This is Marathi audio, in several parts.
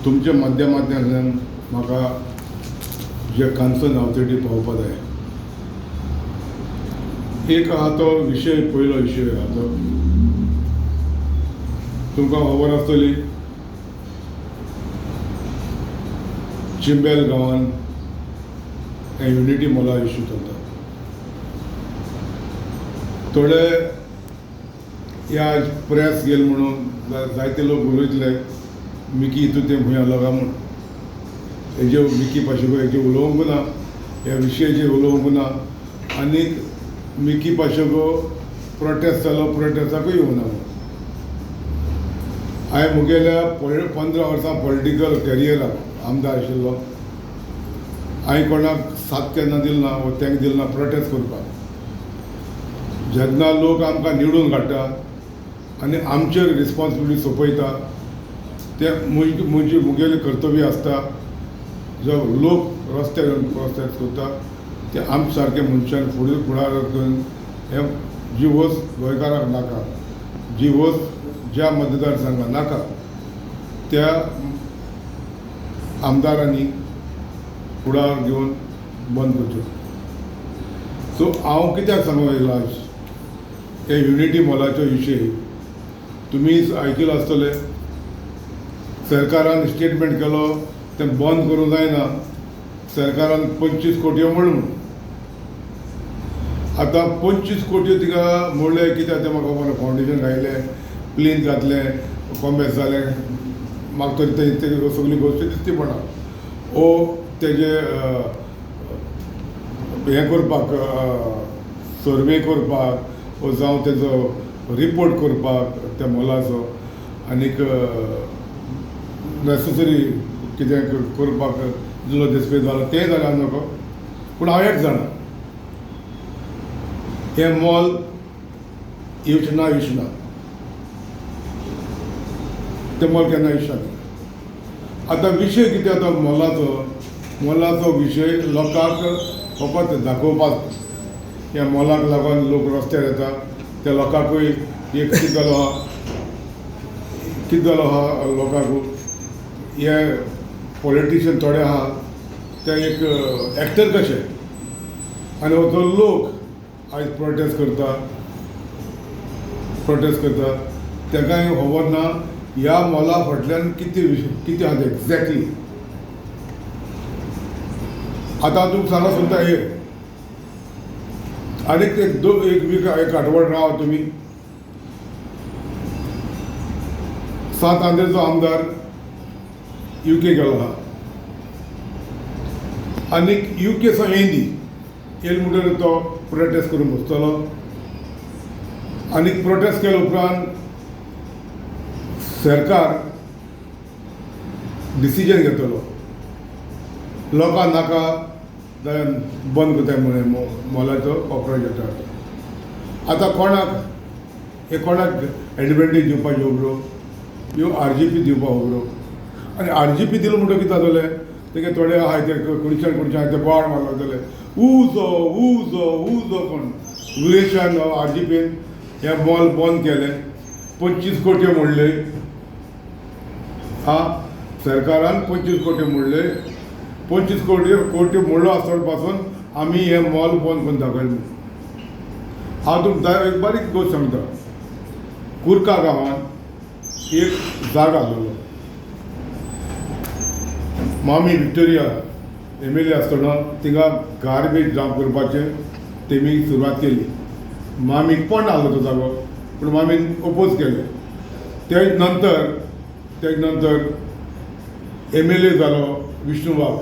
तुमच्या माध्यमांतल्यान म्हाका जे कन्सर्न ऑथॉरिटी पावोवपा जाय. एक आहा तो विशय, पयलो विशय आहा तो तुमकां खबर आसतली, चिंबेल गांवान युनिटी मॉला इश्यू चलता. थोडे ह्या प्रेस गेल म्हणून जायते लोक उलयतले मिकी हितून ते खंय आलो काय म्हूण. हेजे मिकी पाशेको हेजे उलोवंक ना, ह्या विशयाचेर उलोवंक ना. आनीक मिकी पाशेको प्रोटेस्ट जालो, प्रोटेस्टाकूय येवना म्हणून. हांवें मुगेल्या 15 वर्सां पॉलिटिकल कॅरियराक आमदार आशिल्लो. हांवें कोणाक साथ केन्ना दिल ना वो तेंक दिल ना प्रोटेस्ट करपाक. जेन्ना लोक आमकां निवडून काडटा आनी आमचेर रिस्पॉन्सिबिलिटी सोंपयता ते मुगेलें कर्तव्य आसता. जो लोक रस्त्यार येवन प्रोटेस्ट करता ते आमचे सारके मनशान फुडार करून हे जी वस्त गोंयकाराक नाका, जी वस्त ज्या मतदारसंघाक नाका त्या आमदारांनी फुडार घेवन बंद करच्यो. सो हांव कित्याक सांगूंक येयलो आज हे युनिटी मॉलाचो विशय. तुमी आयकलां आसतलें, सरकारान स्टेटमेंट केलो तें बंद करूंक जायना. सरकारान 25 कोटी म्हणून आतां 25 कोटी तिका मोडले कित्याक तें म्हाका खबर ना. फावंडेशन घायलें, प्लिंथ घातलें, कॉम्बॅस जालें, म्हाका तरी ते सगळी गोश्टी दिसती पडना. ओ तेजे हें करपाक, सर्वे करपाक, ओ जावं तेजो रिपोर्ट करपाक त्या मॉलाचो, आनीक नेसेसरी कितें करपाक जिल्लो दिसपी जालो तें जाल्यार नको. पूण हांव एक जाणा, हे मॉल येवचें ना ते मॉल केन्ना येवचें ना. आतां विशय कितें आतां मॉलाचो विशय लोकांक फकत दाखोवपाक. ह्या मॉलाक लागून लोक रस्त्यार येता, त्या लोकांकूय एक कितें जालो आहा लोकांक. हे पॉलिटिशियन थोडे आहा ते एक एक्टर कशे, आनी हो जो लोक आयज प्रोटेस्ट करता तेकाय खबर ना ह्या मॉला फाटल्यान कितें आहा एक्झॅक्टली. आतां तुमकां सांगूंक सोदता हे आनीक एक आठवड रावा तुमी. सात आंध्रेचो आमदार UK गेलो आहा आनीक UK सावन येयली म्हणटकीर तो प्रोटेस्ट करून बसतलो. आनीक प्रोटेस्ट केले उपरांत सरकार डिसिजन घेतलो, लोकांक नाका जाल्यार बंद करताय म्हणून मॉलाचो ऑपरेटर. आतां कोणाक एडवांटेज दिवपाक खबरो, ह्यो RGP दिवपाक खबरो. आनी RGP दिलो म्हणटकीर कितें जातलें, तेगे थोडे आहाय ते कुडच्यान ते बोवाळ मारलो जाल्यार उजो कोण विरेशान RGPन हे मॉल बंद केले, 25 कोटी मोडले. सरकारान 25 कोटी मोडले. 25 कोटी मोडलो आसतना पासून आमी हे मॉल बंद करून दाखयलें. हांव तुमकां एक बारीक गोश्ट सांगता. कुर्का गांवांत एक जागो आसलेलो, मामी विक्टोरिया MLA आसतना थिंगा गार्बेज डंप करपाचें तेमी सुरवात केली. मामीक पण आसलो तो जागो, पूण मामीन ओपोज केले. तेज नंतर MLA जालो विष्णू वाघ,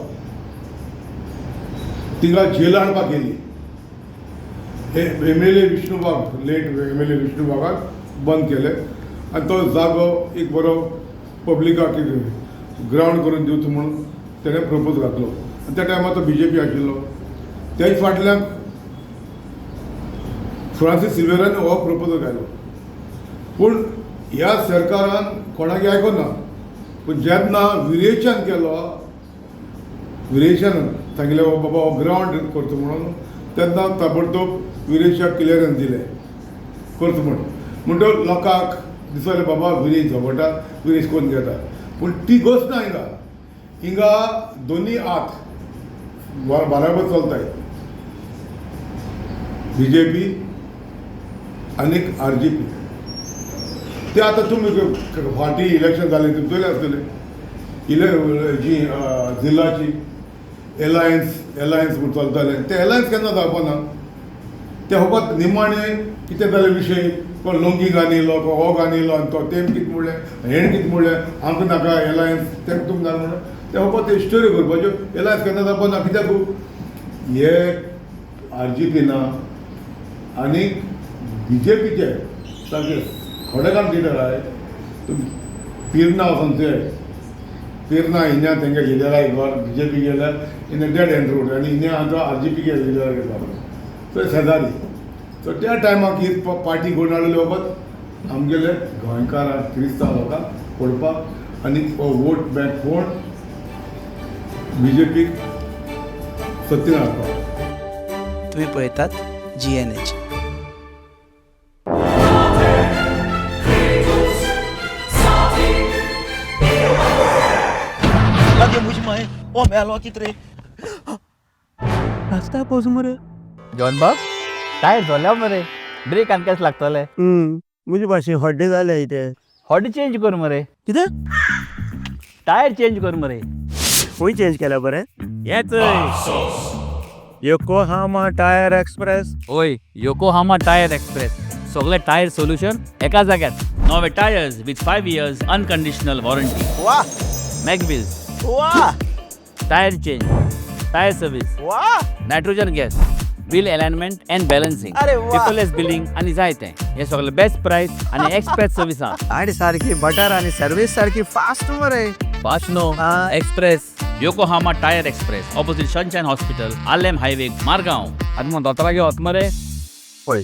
थिंगा जेल हाडपाक गेली. हे MLA विष्णू वाघ, लेट MLA विष्णू वाघाक बंद केले. आनी तो जागो एक बरो पब्लिकाक ग्रावंड करून दिवचो म्हणून तेणें प्रपोज घातलो. आनी त्या टायमार तो BJP आशिल्लो. तेच फाटल्यान फ्रांसीस सिल्वेरान हो प्रपोजल घालो. पूण ह्या सरकारान कोणाक आयकोना. पूण जेन्ना विरेचन केलो, विरेचन सांगलें बाबा हो ग्रावंड करचो म्हणून, तेन्ना ताबडतोब विरेशाक क्लियरन्स दिलें करचो म्हणून. म्हणटकच लोकांक दिसलें बाबा विरेश झगडटा, विरेश कोण घेता. पूण ती गोष्ट ना हिंगा दोनी हात बराबर चलताय BJP आनी RGP. ते आतां तुमी फाटी इलेक्शन जालें तुमी चोयलें आसतलें जी जिल्लाची एलायन्स म्हूण चलतालें ते एलायन्स केन्ना जावपाना. ते फकत निमाणे कितें जाले विशय कोण लुंगी घालिल्लो कोण हो घालिल्लो आनी तो तेम कितें म्हणलें हेण कितें म्हणलें आमकां नाका एलायन्स तें तुमकां नाका म्हणून ते फकत स्टोरी करपाच्यो. एलायन्स केन्ना जावपाना कित्याक हे RGP ना आनी BJPचे सारके खोडेकाम लिडर आहे. पिर्ना वचून ते पिर्ना हिन्या तेंगे लिडराक घर BJP गेल्या हिने डेड एंड रोड आनी हिने आमकां RGP गे लिडराक घेतला तो शेजारी. सो त्या टायमाक ही पार्टी कोण हाडली वखत आमगेले गोंयकारां क्रिस्तांव लोकांक पडपाक आनी वोट बँक कोण BJPक सत्तेन हाडपाक. तुम्ही पळयतात GNH. Lagi मुझ में ओ मेलो कितरे रास्ता पोज मरे जॉन बाब टायर झाल्या मरे ब्रेक आनी केस लागतले. मुझे भाषे हड्डे जाले इथे हॉडी चेंज कर मरे कितें टायर चेंज कर मरे. खंय चेंज केला बरें येच योकोहामा टायर एक्सप्रेस. ओय योकोहामा टायर एक्सप्रेस सगळे टायर सोल्युशन एका जाग्यात. नवे tyres with 5 years unconditional warranty. वाह मॅकबिल्स वाह टायर चेंज टायर सर्विस वाह nitrogen gas bill alignment and balancing अरे वा. पेपरलेस बिलिंग आनी जायते हे सगळे बेस्ट प्राइस आनी एक्सप्रेस सर्विस आहा. गाडी सारखी बटर आणि सर्विस सारखी फास्ट मरे. फास्ट नो हा. Express Yokohama tyre express opposite sunshine hospital Alem highway Margao. आनी मग दोतोरा घेवत मरे पळय